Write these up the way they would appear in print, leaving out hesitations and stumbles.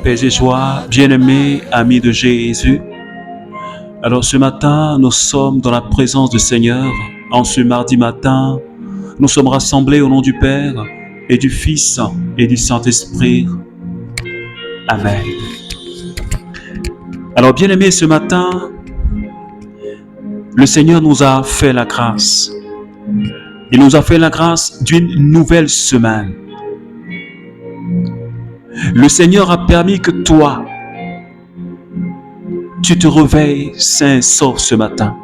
paix et joie, bien-aimés, amis de Jésus. Alors ce matin, nous sommes dans la présence du Seigneur. En ce mardi matin, nous sommes rassemblés au nom du Père et du Fils et du Saint-Esprit. Amen. Alors bien-aimés, ce matin, le Seigneur nous a fait la grâce. Il nous a fait la grâce d'une nouvelle semaine. Le Seigneur a permis que toi, tu te réveilles sain et sauf ce matin.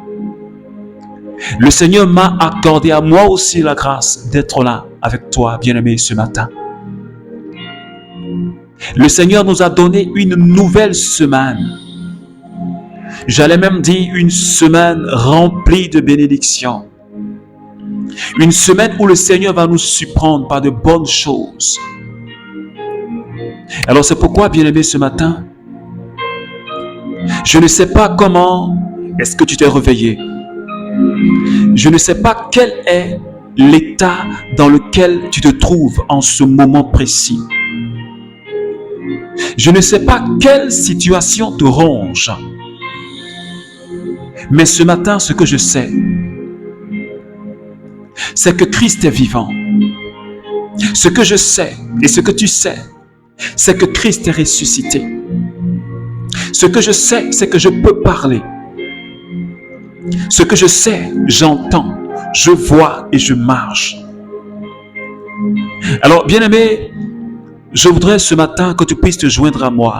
Le Seigneur m'a accordé à moi aussi la grâce d'être là avec toi, bien-aimé, ce matin. Le Seigneur nous a donné une nouvelle semaine. J'allais même dire une semaine remplie de bénédictions. Une semaine où le Seigneur va nous surprendre par de bonnes choses. Alors c'est pourquoi, bien-aimé, ce matin, je ne sais pas comment est-ce que tu t'es réveillé. Je ne sais pas quel est l'état dans lequel tu te trouves en ce moment précis. Je ne sais pas quelle situation te ronge. Mais ce matin, ce que je sais, c'est que Christ est vivant. Ce que je sais et ce que tu sais, c'est que Christ est ressuscité. Ce que je sais, c'est que je peux parler. Ce que je sais, j'entends, je vois et je marche. Alors, bien-aimé, je voudrais ce matin que tu puisses te joindre à moi.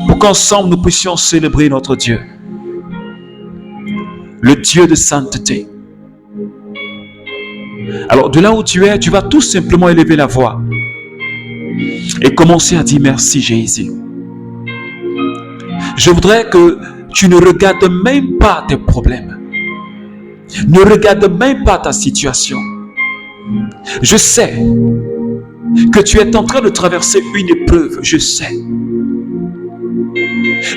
Pour qu'ensemble nous puissions célébrer notre Dieu. Le Dieu de sainteté. Alors, de là où tu es, tu vas tout simplement élever la voix et commencer à dire merci Jésus. Je voudrais que tu ne regardes même pas tes problèmes. Ne regarde même pas ta situation. Je sais que tu es en train de traverser une épreuve. Je sais.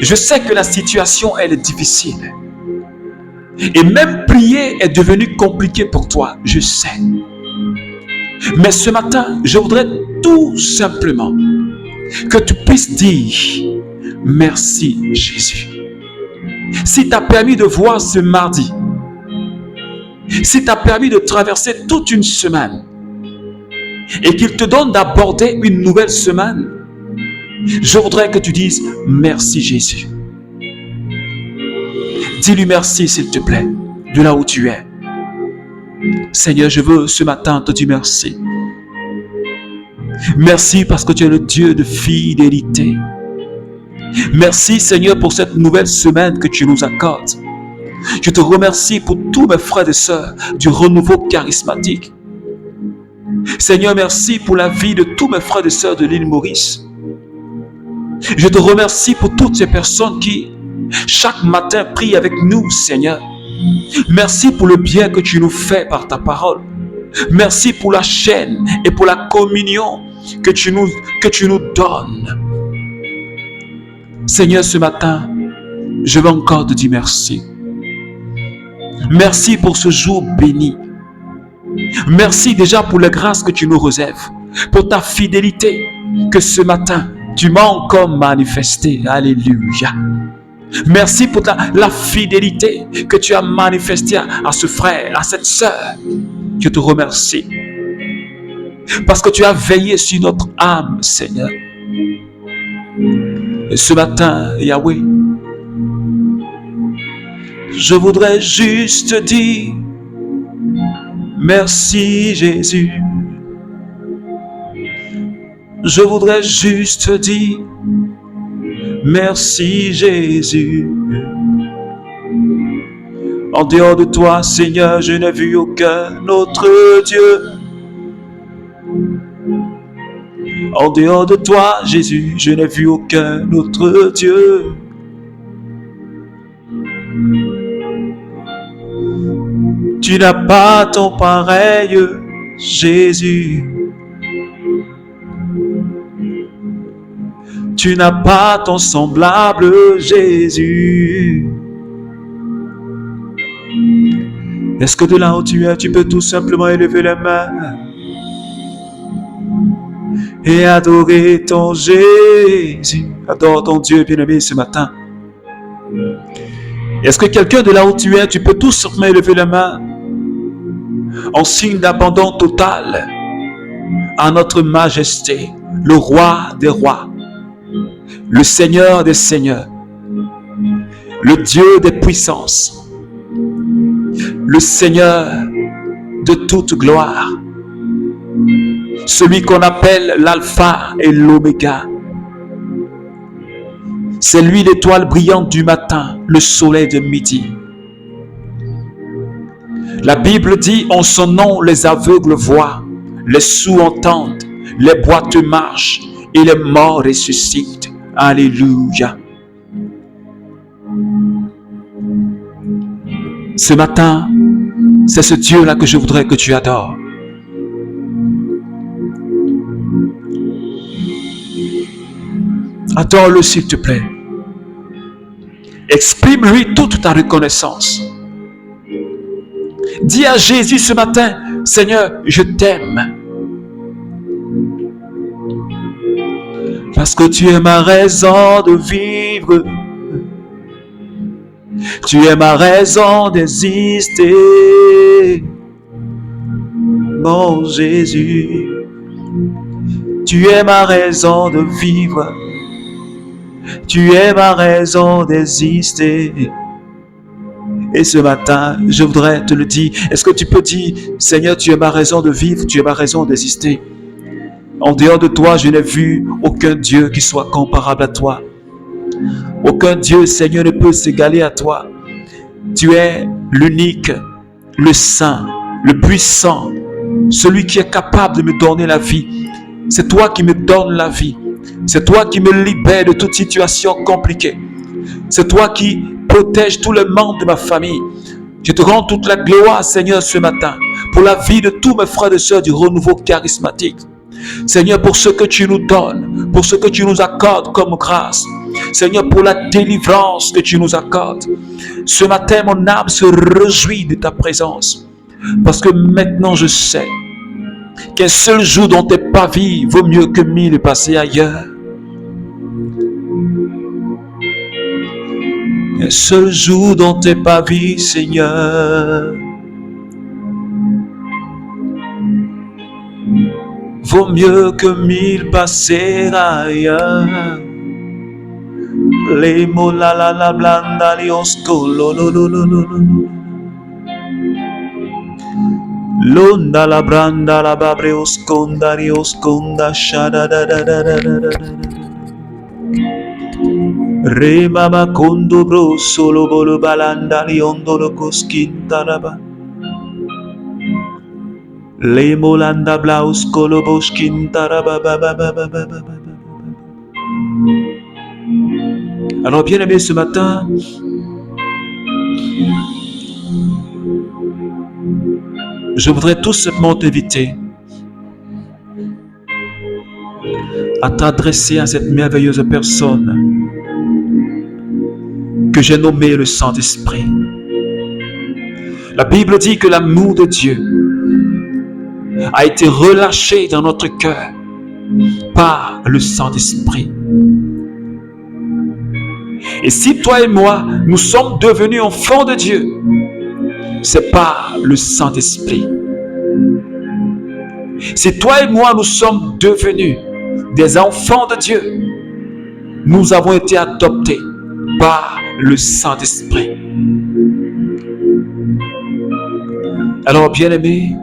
Je sais que la situation, elle est difficile. Et même prier est devenu compliqué pour toi. Je sais. Mais ce matin, je voudrais tout simplement que tu puisses dire merci Jésus. Si tu as permis de voir ce mardi, si tu as permis de traverser toute une semaine et qu'il te donne d'aborder une nouvelle semaine, je voudrais que tu dises merci Jésus. Dis-lui merci s'il te plaît, de là où tu es. Seigneur, je veux ce matin te dire merci. Merci parce que tu es le Dieu de fidélité. Merci Seigneur pour cette nouvelle semaine que tu nous accordes. Je te remercie pour tous mes frères et sœurs du renouveau charismatique. Seigneur, merci pour la vie de tous mes frères et sœurs de l'île Maurice. Je te remercie pour toutes ces personnes qui, chaque matin, prient avec nous, Seigneur. Merci pour le bien que tu nous fais par ta parole. Merci pour la chaîne et pour la communion que tu nous donnes. Seigneur, ce matin, je veux encore te dire merci. Merci pour ce jour béni. Merci déjà pour la grâce que tu nous réserves, pour ta fidélité que ce matin, tu m'as encore manifestée. Alléluia. Merci pour la fidélité que tu as manifestée à ce frère, à cette sœur. Je te remercie. Parce que tu as veillé sur notre âme, Seigneur. Et ce matin, Yahweh, je voudrais juste dire merci Jésus. Je voudrais juste dire merci Jésus. En dehors de toi, Seigneur, je n'ai vu aucun autre Dieu. En dehors de toi, Jésus, je n'ai vu aucun autre Dieu. Tu n'as pas ton pareil, Jésus. Tu n'as pas ton semblable, Jésus. Est-ce que de là où tu es, tu peux tout simplement élever les mains? et adorer ton Jésus. Adore ton Dieu bien-aimé ce matin. Est-ce que quelqu'un de là où tu es, tu peux tout simplement lever la main en signe d'abandon total à notre majesté, le roi des rois, le Seigneur des seigneurs, le Dieu des puissances, le Seigneur de toute gloire, celui qu'on appelle l'alpha et l'oméga. C'est lui l'étoile brillante du matin, le soleil de midi. La Bible dit, en son nom, les aveugles voient, les sourds entendent, les boiteux marchent et les morts ressuscitent. Alléluia. Ce matin, c'est ce Dieu-là que je voudrais que tu adores. Adore-le s'il te plaît. Exprime-lui toute ta reconnaissance. Dis à Jésus ce matin, Seigneur, je t'aime. Parce que tu es ma raison de vivre. Tu es ma raison d'exister. Mon Jésus, tu es ma raison de vivre. Tu es ma raison d'exister. Et ce matin, je voudrais te le dire. Est-ce que tu peux dire, Seigneur, tu es ma raison de vivre, tu es ma raison d'exister. En dehors de toi, je n'ai vu aucun Dieu qui soit comparable à toi. Aucun Dieu, Seigneur, ne peut s'égaler à toi. Tu es l'unique, le saint, le puissant, celui qui est capable de me donner la vie. C'est toi qui me donnes la vie. C'est toi qui me libères de toute situation compliquée. C'est toi qui protèges tous les membres de ma famille. Je te rends toute la gloire, Seigneur, ce matin, pour la vie de tous mes frères et sœurs du renouveau charismatique. Seigneur, pour ce que tu nous donnes, pour ce que tu nous accordes comme grâce. Seigneur, pour la délivrance que tu nous accordes. Ce matin, mon âme se réjouit de ta présence. Parce que maintenant, je sais qu'un seul jour dans tes pavis vaut mieux que 1000 passés ailleurs. Un seul jour dans tes pavis, Seigneur, vaut mieux que 1000 passés ailleurs. Les mots la la la blanda liosco lo lo lo lo lo lo. L'onda la branda la babre osconda riosconda shada da da da da da da da. Re mama kondo bro solo bolo balanda liondo lo cosquinta raba. Le molanda blaus colo bosquinta raba ba ba ba ba ba ba. Alors bien aimé ce matin, je voudrais tout simplement t'inviter à t'adresser à cette merveilleuse personne que j'ai nommée le Saint-Esprit. La Bible dit que l'amour de Dieu a été relâché dans notre cœur par le Saint-Esprit. Et si toi et moi, nous sommes devenus enfants de Dieu, c'est par le Saint-Esprit. Si toi et moi, nous sommes devenus des enfants de Dieu, nous avons été adoptés par le Saint-Esprit. Alors, bien-aimé,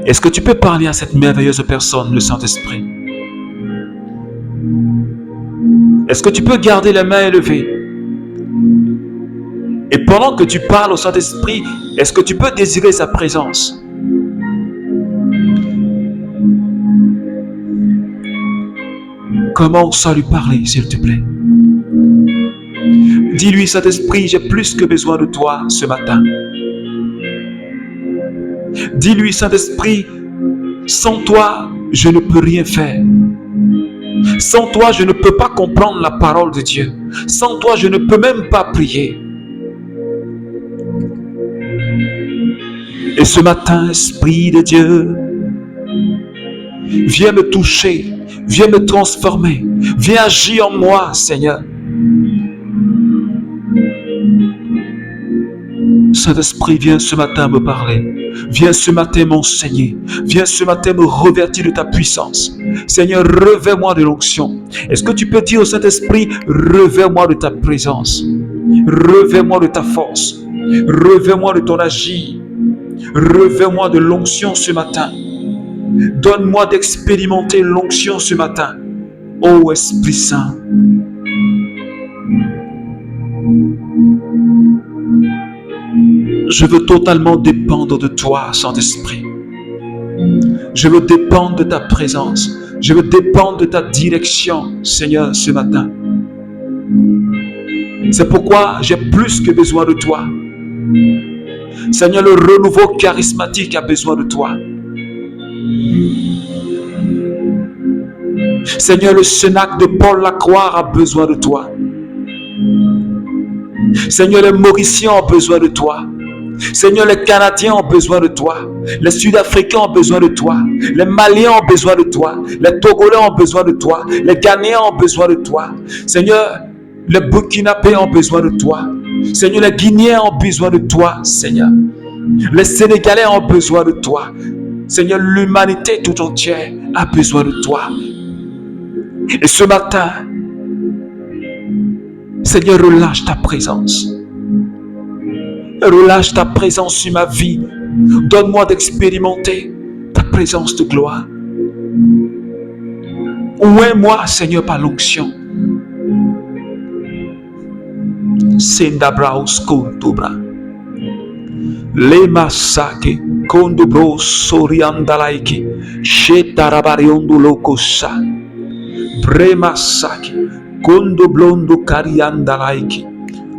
est-ce que tu peux parler à cette merveilleuse personne, le Saint-Esprit? Est-ce que tu peux garder les mains élevées? Et pendant que tu parles au Saint-Esprit, est-ce que tu peux désirer sa présence? Commence à lui parler, s'il te plaît. Dis-lui, Saint-Esprit, j'ai plus que besoin de toi ce matin. Dis-lui, Saint-Esprit, sans toi, je ne peux rien faire. Sans toi, je ne peux pas comprendre la parole de Dieu. Sans toi, je ne peux même pas prier. Et ce matin, Esprit de Dieu, Viens me toucher. Viens me transformer. Viens agir en moi, Seigneur. Saint-Esprit, viens ce matin me parler. Viens ce matin m'enseigner. Viens ce matin me revêtir de ta puissance. Seigneur, revêt-moi de l'onction. Est-ce que tu peux dire au Saint-Esprit, revêt-moi de ta présence. Revêt-moi de ta force. Revêt-moi de ton agir. Revêt-moi de l'onction ce matin. Donne-moi d'expérimenter l'onction ce matin. Ô Esprit Saint. Je veux totalement dépendre de toi, Saint-Esprit. Je veux dépendre de ta présence. Je veux dépendre de ta direction, Seigneur, ce matin. C'est pourquoi j'ai plus que besoin de toi. Seigneur, le renouveau charismatique a besoin de toi. Seigneur, le Cénacle de Paul Lacroix a besoin de toi. Seigneur, les Mauriciens ont besoin de toi. Seigneur, les Canadiens ont besoin de toi. Les Sud-Africains ont besoin de toi. Les Maliens ont besoin de toi. Les Togolais ont besoin de toi. Les Ghanéens ont besoin de toi. Seigneur, les Burkinabés ont besoin de toi. Seigneur, les Guinéens ont besoin de toi, Seigneur. Les Sénégalais ont besoin de toi. Seigneur, l'humanité tout entière a besoin de toi. Et ce matin, Seigneur, relâche ta présence. Relâche ta présence sur ma vie. Donne-moi d'expérimenter ta présence de gloire. Ouais-moi, Seigneur, par l'onction. Sendabraus kontobra. Le masake kondobro soriandalaiki. Shetarabariondou lokosa. Bremasaki kondoblondo kariandalaiki.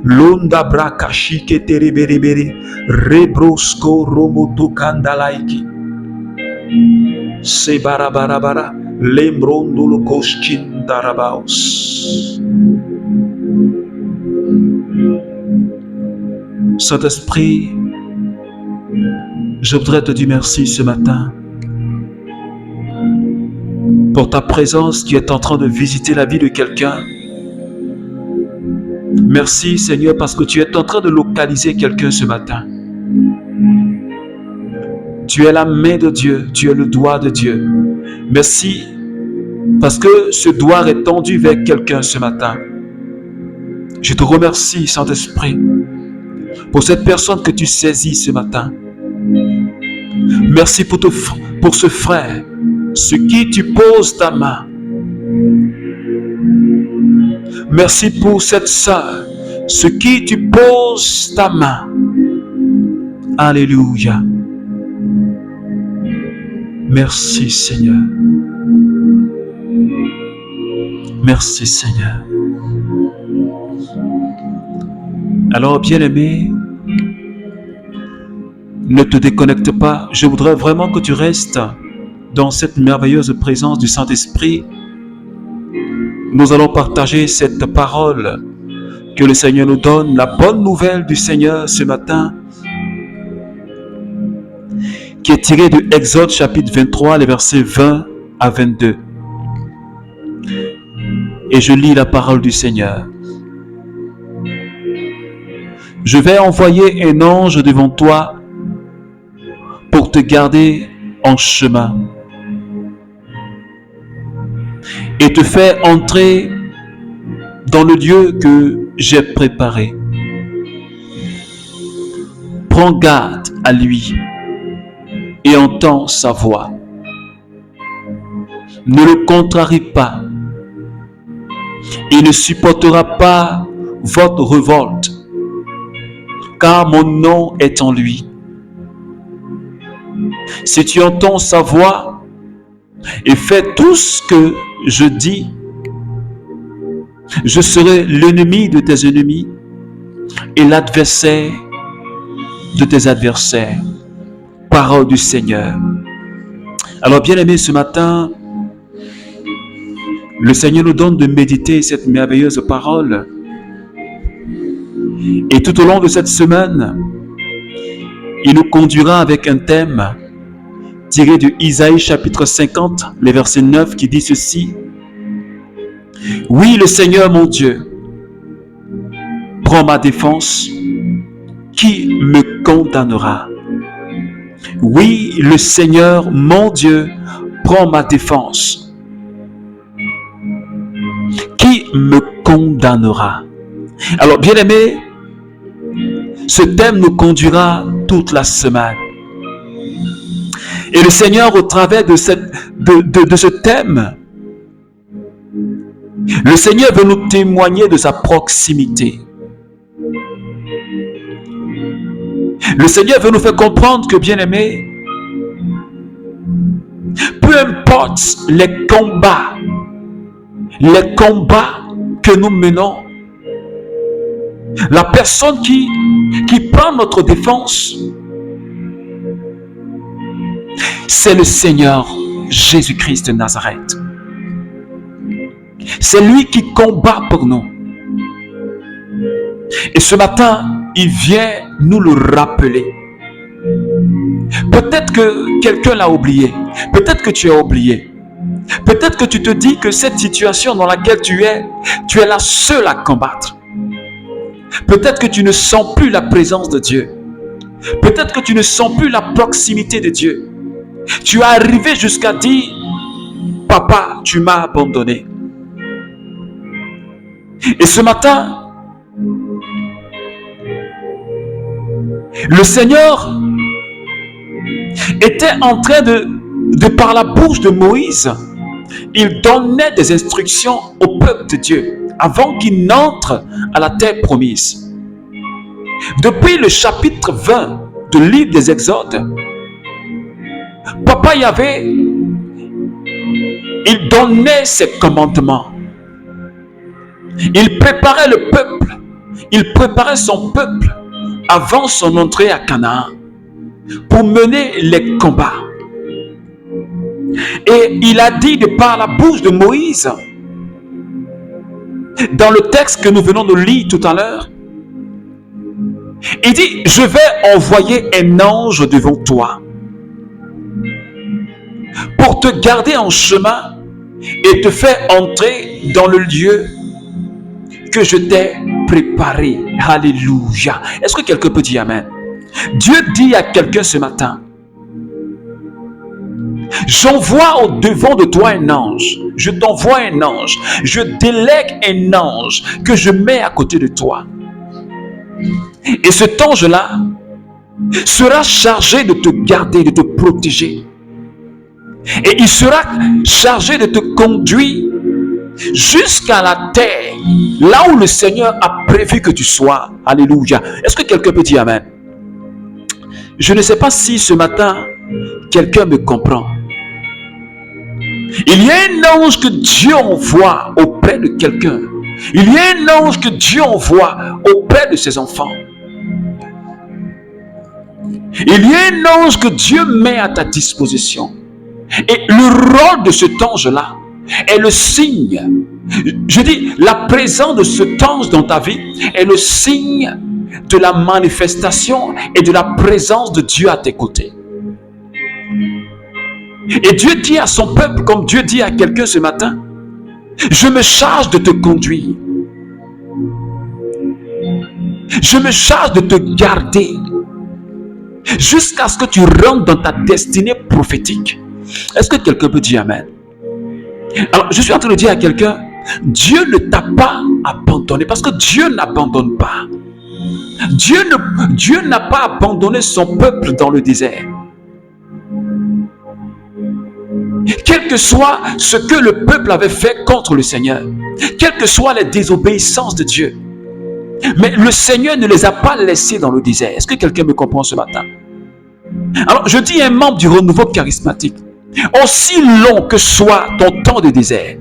Londa brakashike tereberebere rebrosko romoto kandalaiki se barabarabara lembrondo lokoskin darabaos. Saint-Esprit, je voudrais te dire merci ce matin pour ta présence qui est en train de visiter la vie de quelqu'un. Merci Seigneur parce que tu es en train de localiser quelqu'un ce matin. Tu es la main de Dieu, tu es le doigt de Dieu. Merci parce que ce doigt est tendu vers quelqu'un ce matin. Je te remercie Saint-Esprit pour cette personne que tu saisis ce matin. Merci pour ce frère, sur qui tu poses ta main. Merci pour cette sœur, sur qui tu poses ta main. Alléluia. Merci Seigneur. Merci Seigneur. Alors bien-aimé, ne te déconnecte pas. Je voudrais vraiment que tu restes dans cette merveilleuse présence du Saint-Esprit. Nous allons partager cette parole que le Seigneur nous donne, la bonne nouvelle du Seigneur ce matin, qui est tirée de Exode chapitre 23, les versets 20 à 22. Et je lis la parole du Seigneur. Je vais envoyer un ange devant toi pour te garder en chemin et te faire entrer dans le lieu que j'ai préparé. Prends garde à lui et entends sa voix. Ne le contrarie pas. Il ne supportera pas votre révolte, car mon nom est en lui. Si tu entends sa voix et fais tout ce que je dis, je serai l'ennemi de tes ennemis et l'adversaire de tes adversaires. Parole du Seigneur. Alors bien-aimés, ce matin, le Seigneur nous donne de méditer cette merveilleuse parole. Et tout au long de cette semaine, il nous conduira avec un thème tiré de Isaïe chapitre 50, le verset 9 qui dit ceci. Oui, le Seigneur mon Dieu prend ma défense. Qui me condamnera? Oui, le Seigneur mon Dieu prend ma défense. Qui me condamnera? Alors, bien-aimés, ce thème nous conduira toute la semaine. Et le Seigneur, au travers de ce thème, le Seigneur veut nous témoigner de sa proximité. Le Seigneur veut nous faire comprendre que, bien-aimés, peu importe les combats que nous menons, la personne qui prend notre défense, c'est le Seigneur Jésus-Christ de Nazareth. C'est lui qui combat pour nous. Et ce matin, il vient nous le rappeler. Peut-être que quelqu'un l'a oublié. Peut-être que tu as oublié. Peut-être que tu te dis que cette situation dans laquelle tu es la seule à combattre. Peut-être que tu ne sens plus la présence de Dieu. Peut-être que tu ne sens plus la proximité de Dieu. Tu es arrivé jusqu'à dire, papa, tu m'as abandonné. Et ce matin, le Seigneur était en train de par la bouche de Moïse, il donnait des instructions au peuple de Dieu avant qu'il n'entre à la terre promise. Depuis le chapitre 20 du livre des Exodes, Papa Yahvé, il donnait ses commandements. Il préparait le peuple, il préparait son peuple avant son entrée à Canaan pour mener les combats. Et il a dit de par la bouche de Moïse, dans le texte que nous venons de lire tout à l'heure, il dit, je vais envoyer un ange devant toi pour te garder en chemin et te faire entrer dans le lieu que je t'ai préparé. Alléluia. Est-ce que quelqu'un peut dire Amen? Dieu dit à quelqu'un ce matin, j'envoie au devant de toi un ange. Je t'envoie un ange. Je délègue un ange que je mets à côté de toi. Et cet ange-là sera chargé de te garder, de te protéger. Et il sera chargé de te conduire jusqu'à la terre, là où le Seigneur a prévu que tu sois. Alléluia. Est-ce que quelqu'un peut dire Amen? Je ne sais pas si ce matin, quelqu'un me comprend. Il y a un ange que Dieu envoie auprès de quelqu'un. Il y a un ange que Dieu envoie auprès de ses enfants. Il y a un ange que Dieu met à ta disposition. Et le rôle de cet ange-là est le signe. Je dis, la présence de cet ange dans ta vie est le signe de la manifestation et de la présence de Dieu à tes côtés. Et Dieu dit à son peuple, comme Dieu dit à quelqu'un ce matin, je me charge de te conduire. Je me charge de te garder jusqu'à ce que tu rentres dans ta destinée prophétique. Est-ce que quelqu'un peut dire Amen? Alors, je suis en train de dire à quelqu'un, Dieu ne t'a pas abandonné, parce que Dieu n'abandonne pas. Dieu n'a pas abandonné son peuple dans le désert. Quel que soit ce que le peuple avait fait contre le Seigneur, quelles que soient les désobéissances de Dieu, mais le Seigneur ne les a pas laissés dans le désert. Est-ce que quelqu'un me comprend ce matin? Alors, je dis à un membre du renouveau charismatique, aussi long que soit ton temps de désert,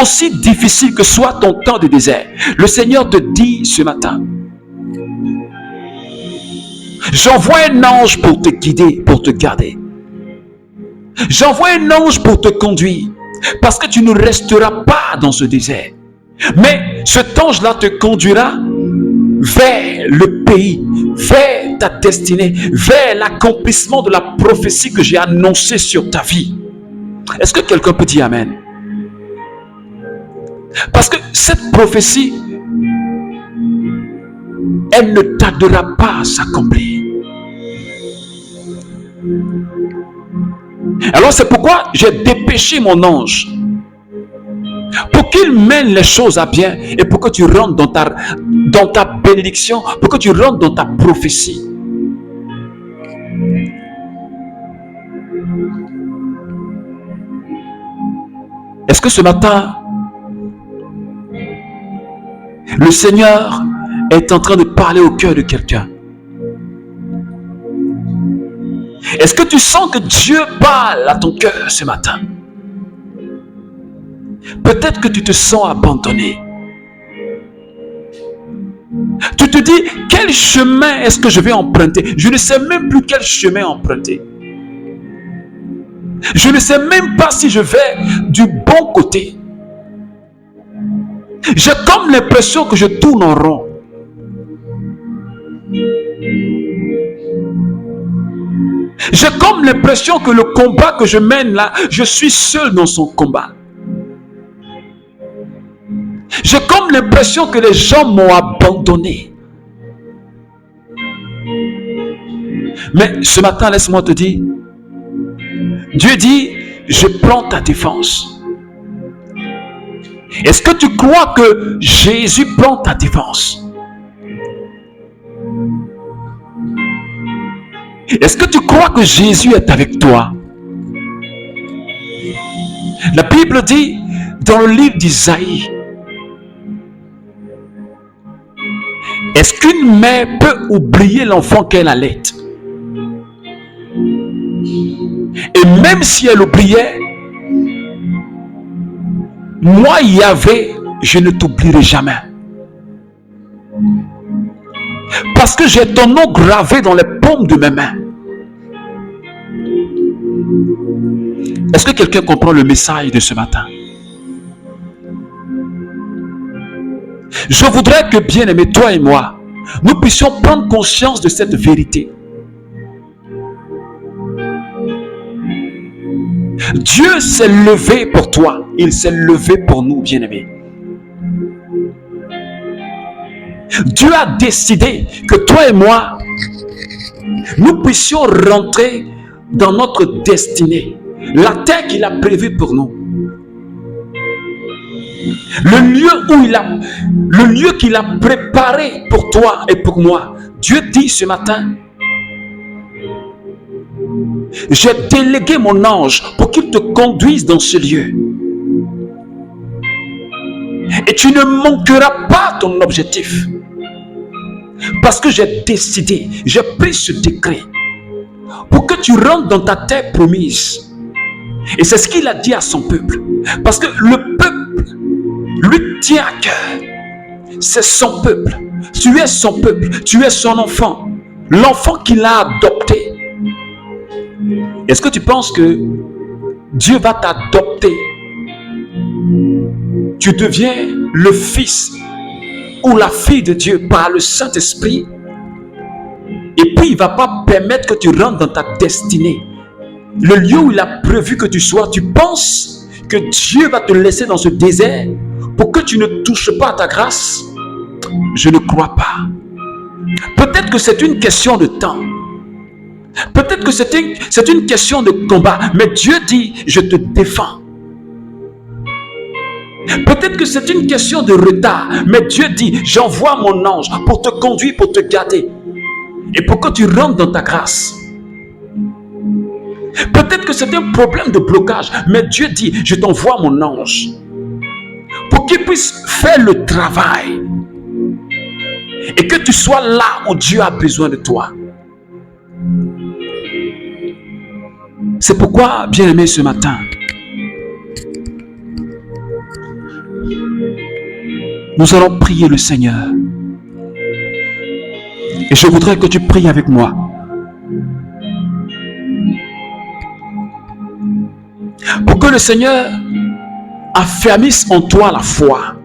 aussi difficile que soit ton temps de désert, le Seigneur te dit ce matin, j'envoie un ange pour te guider, pour te garder. J'envoie un ange pour te conduire, parce que tu ne resteras pas dans ce désert. Mais cet ange-là te conduira vers le pays, vers ta destinée, vers l'accomplissement de la prophétie que j'ai annoncée sur ta vie. Est-ce que quelqu'un peut dire Amen? Parce que cette prophétie, elle ne tardera pas à s'accomplir. Alors c'est pourquoi j'ai dépêché mon ange pour qu'il mène les choses à bien et pour que tu rentres dans ta bénédiction, pour que tu rentres dans ta prophétie. Est-ce que ce matin, le Seigneur est en train de parler au cœur de quelqu'un? Est-ce que tu sens que Dieu parle à ton cœur ce matin? Peut-être que tu te sens abandonné. Tu te dis, quel chemin est-ce que je vais emprunter? Je ne sais même plus quel chemin emprunter. Je ne sais même pas si je vais du bon côté. J'ai comme l'impression que je tourne en rond. J'ai comme l'impression que le combat que je mène là, je suis seul dans son combat. J'ai comme l'impression que les gens m'ont abandonné. Mais ce matin, laisse-moi te dire, Dieu dit, je prends ta défense. Est-ce que tu crois que Jésus prend ta défense? Est-ce que tu crois que Jésus est avec toi? La Bible dit dans le livre d'Isaïe, est-ce qu'une mère peut oublier l'enfant qu'elle allait? Et même si elle oubliait, moi Yahvé, je ne t'oublierai jamais. Parce que j'ai ton nom gravé dans les paumes de mes mains. Est-ce que quelqu'un comprend le message de ce matin? Je voudrais que, bien-aimé, toi et moi, nous puissions prendre conscience de cette vérité. Dieu s'est levé pour toi. Il s'est levé pour nous, bien-aimés. Dieu a décidé que toi et moi, nous puissions rentrer dans notre destinée. La terre qu'il a prévue pour nous. Le lieu qu'il a préparé pour toi et pour moi. Dieu dit ce matin, j'ai délégué mon ange pour qu'il te conduise dans ce lieu. Et tu ne manqueras pas ton objectif. Parce que j'ai décidé, j'ai pris ce décret pour que tu rentres dans ta terre promise. Et c'est ce qu'il a dit à son peuple. Parce que le peuple lui tient à cœur. C'est son peuple. Tu es son peuple. Tu es son enfant. L'enfant qu'il a adopté. Est-ce que tu penses que Dieu va t'adopter? Tu deviens le fils ou la fille de Dieu par le Saint-Esprit. Et puis il ne va pas permettre que tu rentres dans ta destinée. Le lieu où il a prévu que tu sois, tu penses que Dieu va te laisser dans ce désert pour que tu ne touches pas à ta grâce? Je ne crois pas. Peut-être que c'est une question de temps. Peut-être que c'est une question de combat. Mais Dieu dit, je te défends. Peut-être que c'est une question de retard. Mais Dieu dit, j'envoie mon ange pour te conduire, pour te garder. Et pour que tu rentres dans ta grâce. Peut-être que c'est un problème de blocage. Mais Dieu dit, je t'envoie mon ange. Pour qu'il puisse faire le travail. Et que tu sois là où Dieu a besoin de toi. C'est pourquoi, bien-aimé, ce matin, nous allons prier le Seigneur. Et je voudrais que tu pries avec moi. Pour que le Seigneur affermisse en toi la foi.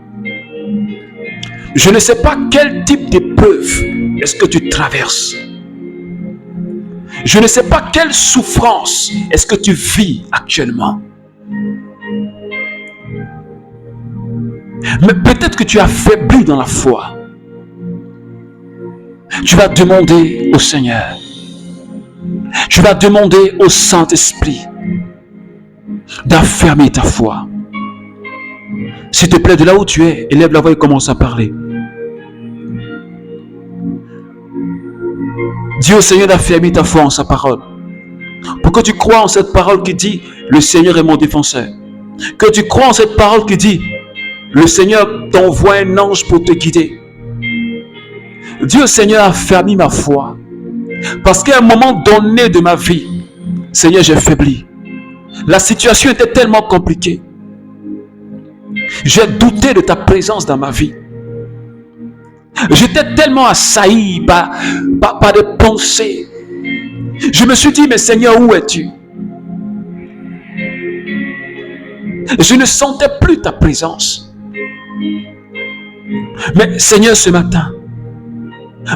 Je ne sais pas quel type d'épreuve est-ce que tu traverses. Je ne sais pas quelle souffrance est-ce que tu vis actuellement. Mais peut-être que tu as faibli dans la foi. Tu vas demander au Seigneur. Tu vas demander au Saint-Esprit d'affermir ta foi. S'il te plaît, de là où tu es, élève la voix et commence à parler. Dis au Seigneur d'affermir ta foi en sa parole. Pour que tu crois en cette parole qui dit « Le Seigneur est mon défenseur ». Que tu crois en cette parole qui dit « Le Seigneur t'envoie un ange pour te guider ». Dis au Seigneur affermis ma foi. Parce qu'à un moment donné de ma vie, Seigneur, j'ai faibli. La situation était tellement compliquée. J'ai douté de ta présence dans ma vie. J'étais tellement assailli par des pensées. Je me suis dit, mais Seigneur, où es-tu? Je ne sentais plus ta présence. Mais Seigneur, ce matin,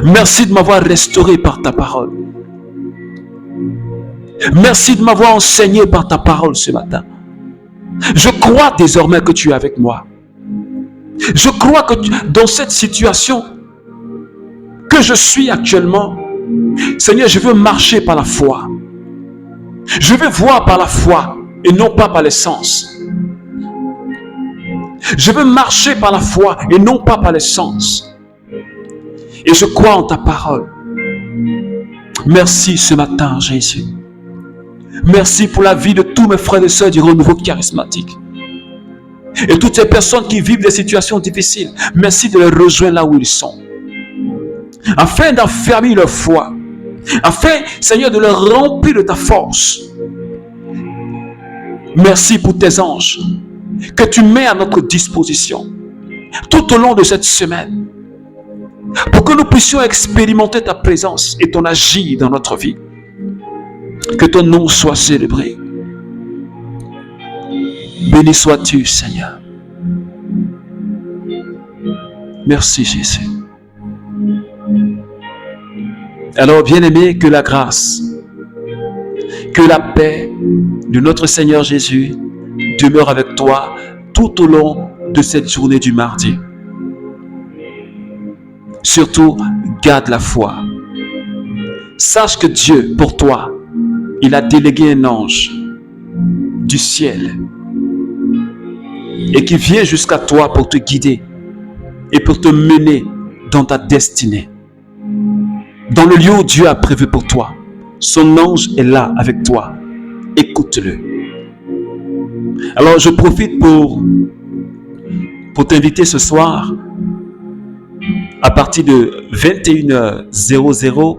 merci de m'avoir restauré par ta parole. Merci de m'avoir enseigné par ta parole ce matin. Je crois désormais que tu es avec moi. Je crois que dans cette situation que je suis actuellement, Seigneur, je veux marcher par la foi. Je veux voir par la foi et non pas par les sens. Je veux marcher par la foi et non pas par les sens. Et je crois en ta parole. Merci ce matin, Jésus. Merci pour la vie de tous mes frères et sœurs du renouveau charismatique. Et toutes ces personnes qui vivent des situations difficiles, merci de les rejoindre là où ils sont. Afin d'affermir leur foi. Afin, Seigneur, de leur remplir de ta force. Merci pour tes anges que tu mets à notre disposition tout au long de cette semaine. Pour que nous puissions expérimenter ta présence et ton agir dans notre vie. Que ton nom soit célébré. Béni sois-tu, Seigneur. Merci, Jésus. Alors, bien-aimé, que la grâce, que la paix de notre Seigneur Jésus demeure avec toi tout au long de cette journée du mardi. Surtout, garde la foi. Sache que Dieu, pour toi, il a délégué un ange du ciel et qui vient jusqu'à toi pour te guider et pour te mener dans ta destinée. Dans le lieu où Dieu a prévu pour toi, son ange est là avec toi. Écoute-le. Alors, je profite pour t'inviter ce soir à partir de 21h00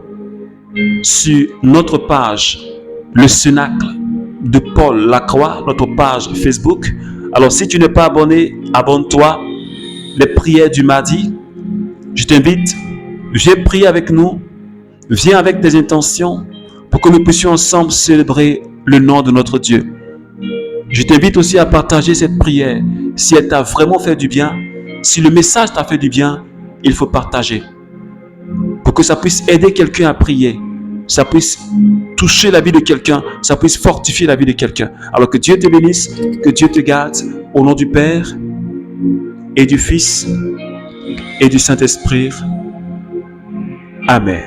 sur notre page Le Cénacle de Paul Lacroix, notre page Facebook. Alors, si tu n'es pas abonné, abonne-toi. Les prières du mardi, je t'invite, viens prier avec nous, viens avec tes intentions pour que nous puissions ensemble célébrer le nom de notre Dieu. Je t'invite aussi à partager cette prière. Si elle t'a vraiment fait du bien, si le message t'a fait du bien, il faut partager. Pour que ça puisse aider quelqu'un à prier, ça puisse toucher la vie de quelqu'un, ça puisse fortifier la vie de quelqu'un. Alors que Dieu te bénisse, que Dieu te garde, au nom du Père et du Fils et du Saint-Esprit. Amen.